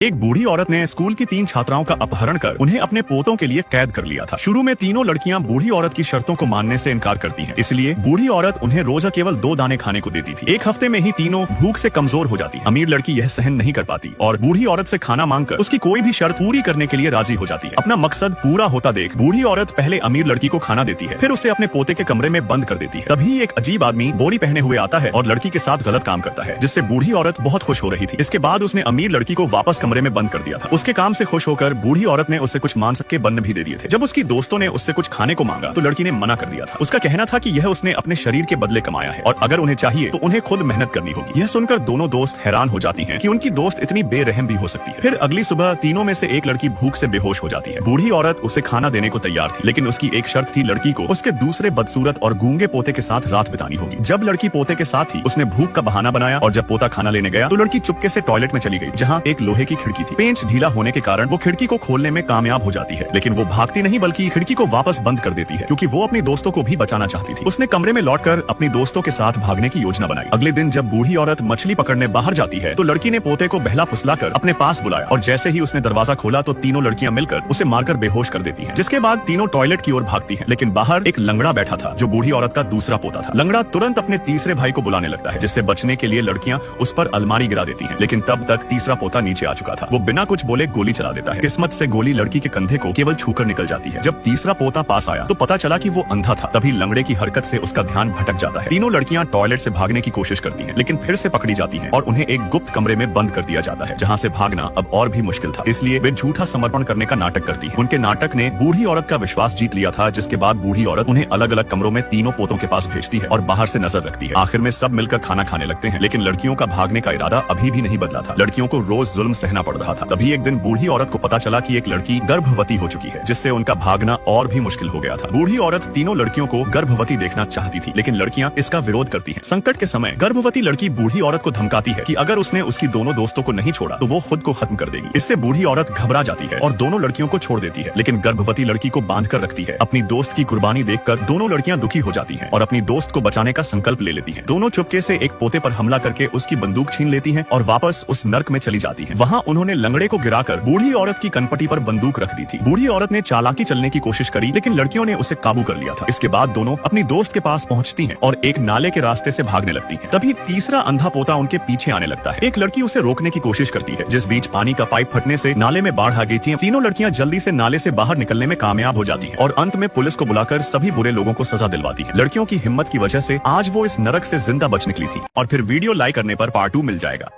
एक बूढ़ी औरत ने स्कूल की 3 छात्राओं का अपहरण कर उन्हें अपने पोतों के लिए कैद कर लिया था। शुरू में तीनों लड़कियां बूढ़ी औरत की शर्तों को मानने से इनकार करती हैं, इसलिए बूढ़ी औरत उन्हें रोजा केवल 2 दाने खाने को देती थी। एक हफ्ते में ही तीनों भूख से कमजोर हो जाती। अमीर लड़की यह सहन नहीं कर पाती और बूढ़ी औरत से खाना मांगकर उसकी कोई भी शर्त पूरी करने के लिए राजी हो जाती है। अपना मकसद पूरा होता देख बूढ़ी औरत पहले अमीर लड़की को खाना देती है, फिर उसे अपने पोते के कमरे में बंद कर देती है। तभी एक अजीब आदमी बोरी पहने हुए आता है और लड़की के साथ गलत काम करता है, जिससे बूढ़ी औरत बहुत खुश हो रही थी। इसके बाद उसने अमीर लड़की को वापस कमरे में बंद कर दिया था। उसके काम से खुश होकर बूढ़ी औरत ने उससे कुछ मांस के बन भी दे दिए थे। जब उसकी दोस्तों ने उससे कुछ खाने को मांगा तो लड़की ने मना कर दिया था। उसका कहना था कि यह उसने अपने शरीर के बदले कमाया है और अगर उन्हें चाहिए तो उन्हें खुद मेहनत करनी होगी। यह सुनकर दोनों दोस्त हैरान हो जाती हैं कि उनकी दोस्त इतनी बेरहम भी हो सकती है। फिर अगली सुबह तीनों में से एक लड़की भूख से बेहोश हो जाती है। बूढ़ी औरत उसे खाना देने को तैयार थी, लेकिन उसकी एक शर्त थी, लड़की को उसके दूसरे बदसूरत और गूंगे पोते के साथ रात बितानी होगी। जब लड़की पोते के साथ थी, उसने भूख का बहाना बनाया और जब पोता खाना लेने गया तो लड़की चुपके से टॉयलेट में चली गई, जहाँ एक लोहे की खिड़की थी। पेंच ढीला होने के कारण वो खिड़की को खोलने में कामयाब हो जाती है, लेकिन वो भागती नहीं बल्कि खिड़की को वापस बंद कर देती है, क्योंकि वो अपनी दोस्तों को भी बचाना चाहती थी। उसने कमरे में लौटकर अपनी दोस्तों के साथ भागने की योजना बनाई। अगले दिन जब बूढ़ी औरत मछली पकड़ने बाहर जाती है तो लड़की ने पोते को बहला फुसलाकर अपने पास बुलाया और जैसे ही उसने दरवाजा खोला तो तीनों लड़कियां मिलकर उसे मारकर बेहोश कर देती हैं। जिसके बाद तीनों टॉयलेट की ओर भागती हैं, लेकिन बाहर एक लंगड़ा बैठा था जो बूढ़ी औरत का दूसरा पोता था। लंगड़ा तुरंत अपने तीसरे भाई को बुलाने लगता है, जिससे बचने के लिए लड़कियां उस पर अलमारी गिरा देती हैं, लेकिन तब तक तीसरा पोता नीचे आ चुका था। वो बिना कुछ बोले गोली चला देता है। किस्मत से गोली लड़की के कंधे को केवल छूकर निकल जाती है। जब तीसरा पोता पास आया तो पता चला कि वो अंधा था। तभी लंगड़े की हरकत से उसका ध्यान भटक जाता है। तीनों लड़कियां टॉयलेट से भागने की कोशिश करती हैं, लेकिन फिर से पकड़ी जाती हैं और उन्हें एक गुप्त कमरे में बंद कर दिया जाता है, जहां से भागना अब और भी मुश्किल था। इसलिए वे झूठा समर्पण करने का नाटक करती हैं। उनके नाटक ने बूढ़ी औरत का विश्वास जीत लिया था, जिसके बाद बूढ़ी औरत उन्हें अलग अलग कमरों में तीनों पोतों के पास भेजती है और बाहर से नजर रखती है। आखिर में सब मिलकर खाना खाने लगते हैं, लेकिन लड़कियों का भागने का इरादा अभी भी नहीं बदला था। लड़कियों को रोज जुल्म सहना पड़ रहा था। तभी एक दिन बूढ़ी औरत को पता चला कि एक लड़की गर्भवती हो चुकी है, जिससे उनका भागना और भी मुश्किल हो गया था। बूढ़ी औरत तीनों लड़कियों को गर्भवती देखना चाहती थी, लेकिन लड़कियां इसका विरोध करती हैं। संकट के समय गर्भवती लड़की बूढ़ी औरत को धमकाती है कि अगर उसने उसकी दोनों दोस्तों को नहीं छोड़ा तो वो खुद को खत्म कर देगी। इससे बूढ़ी औरत घबरा जाती है और दोनों लड़कियों को छोड़ देती है, लेकिन गर्भवती लड़की को बांध कर रखती है। अपनी दोस्त की कुर्बानी देखकर दोनों लड़कियां दुखी हो जाती हैं और अपनी दोस्त को बचाने का संकल्प ले लेती हैं। दोनों चुपके से एक पोते पर हमला करके उसकी बंदूक छीन लेती हैं और वापस उस नर्क में चली जाती हैं। वहां उन्होंने लंगड़े को गिराकर बूढ़ी औरत की कनपटी पर बंदूक रख दी थी। बूढ़ी औरत ने चालाकी चलने की कोशिश करी, लेकिन लड़कियों ने उसे काबू कर लिया था। इसके बाद दोनों अपनी दोस्त के पास पहुंचती हैं और एक नाले के रास्ते से भागने लगती हैं। तभी तीसरा अंधा पोता उनके पीछे आने लगता है। एक लड़की उसे रोकने की कोशिश करती है, जिस बीच पानी का पाइप फटने से नाले में बाढ़ आ गई थी। तीनों लड़कियां जल्दी से नाले से बाहर निकलने में कामयाब हो जाती हैं और अंत में पुलिस को बुलाकर सभी बुरे लोगों को सजा दिलवाती है। लड़कियों की हिम्मत की वजह से आज वो इस नरक से जिंदा बच निकली थी। और फिर वीडियो लाइक करने पर पार्ट 2 मिल जाएगा।